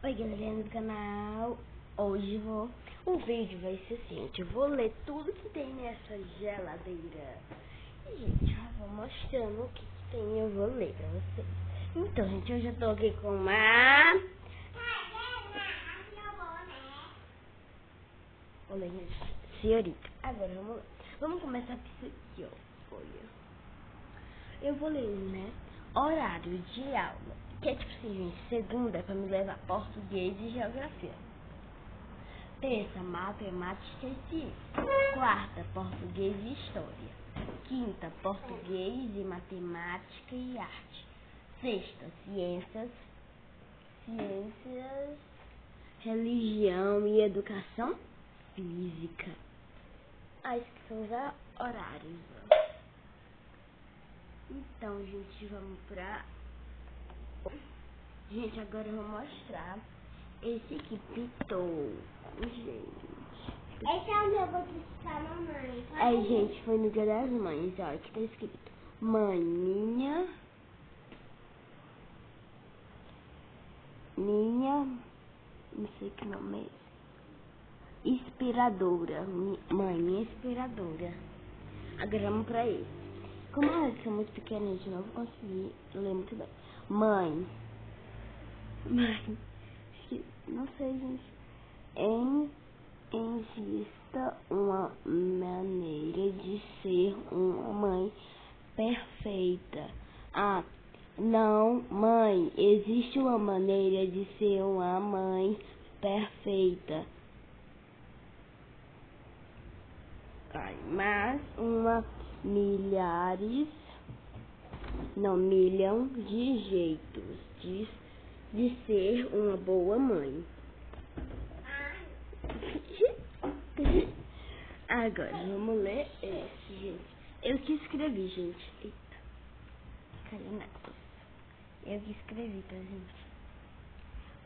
Oi, galerinha do canal. Hoje o vídeo vai ser assim, gente. Eu vou ler tudo que tem nessa geladeira. E, gente, eu vou mostrando o que tem. Eu vou ler pra vocês. Então, gente, hoje eu tô aqui com uma... Olha, gente, senhorita. Agora, vamos ler. Vamos começar com isso aqui, ó. Olha. Eu vou ler, né? Horário de aula. Que é tipo assim, gente, segunda é pra me levar português e geografia. Terça, matemática e ciência. Quarta, português e história. Quinta, português e matemática e arte. Sexta, ciências, religião e educação física. Esses que são os horários. Então, gente, vamos pra... Gente, agora eu vou mostrar esse que pitou. Gente. Esse é o meu vou buscar mamãe. Gente, foi no Dia das Mães. Olha, aqui tá escrito: Maninha, não sei que nome é esse. Inspiradora. Mãe inspiradora. Agora vamos pra esse. Como elas são muito pequenas, gente, não vou conseguir ler muito bem. Mãe, não sei, gente. Exista uma maneira de ser uma mãe perfeita. Não, mãe, existe uma maneira de ser uma mãe perfeita. Mas milhão de jeitos de ser uma boa mãe. Agora, vamos ler esse, gente. Eu que escrevi, gente. Eita. Caiu nada. Eu que escrevi, tá, gente?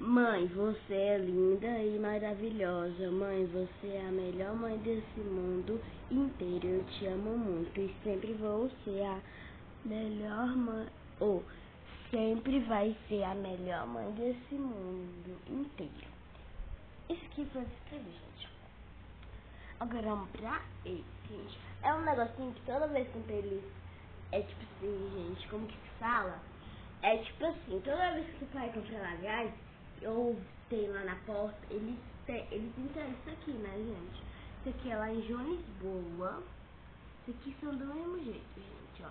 Mãe, você é linda e maravilhosa. Mãe, você é a melhor mãe desse mundo inteiro. Eu te amo muito e sempre vou ser a melhor mãe. Sempre vai ser a melhor mãe desse mundo inteiro. Isso aqui foi o que eu escrevi, gente. Agora vamos pra esse, gente. É um negocinho que toda vez que eles... É tipo assim, gente, como que se fala? É tipo assim, toda vez que o pai compra lá gás, ou tem lá na porta, eles entregam isso aqui, né, gente? Isso aqui é lá em Joanesboa. Isso aqui são do mesmo jeito, gente, ó.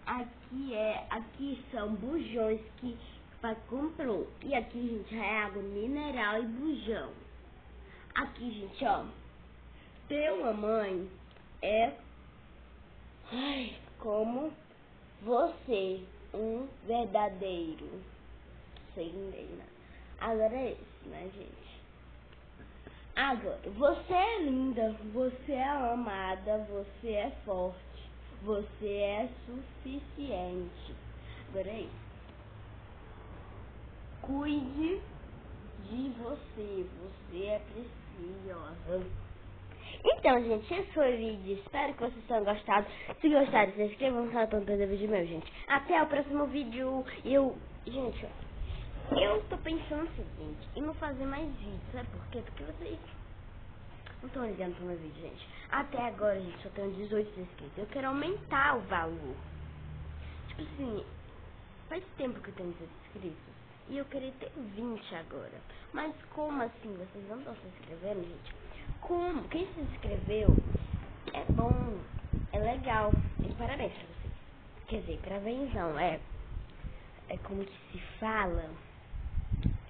Aqui são bujões que o pai comprou. E aqui, gente, é água mineral e bujão. Aqui, gente, ó. Ter uma mãe é como você, um verdadeiro. Sei né? Agora é esse, né, gente? Agora, você é linda, você é amada, você é forte, você é suficiente. Agora é isso. Cuide de você, você é preciosa. Então, gente, esse foi o vídeo. Espero que vocês tenham gostado. Se gostaram, se inscrevam no canal para não perder vídeo meu, gente. Até o próximo vídeo. Gente, eu tô pensando o seguinte, em não fazer mais vídeos. Sabe por quê? Porque vocês não estão ligando pro meu vídeo, gente. Até agora, gente, só tenho 18 inscritos. Eu quero aumentar o valor. Tipo assim, faz tempo que eu tenho 18 inscritos. E eu queria ter 20 agora. Mas como assim? Vocês não estão se inscrevendo, gente? Como? Quem se inscreveu é bom, é legal. E parabéns pra vocês. Quer dizer, parabéns não, é como que se fala.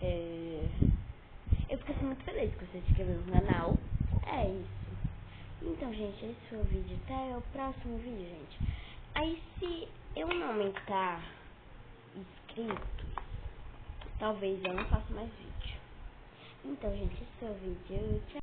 Eu fico assim muito feliz que você se inscreveu no canal. É isso. Então, gente, esse foi o vídeo. Até o próximo vídeo, gente. Aí, se eu não aumentar inscritos, talvez eu não faça mais vídeo. Então, gente, esse foi o vídeo. Tchau.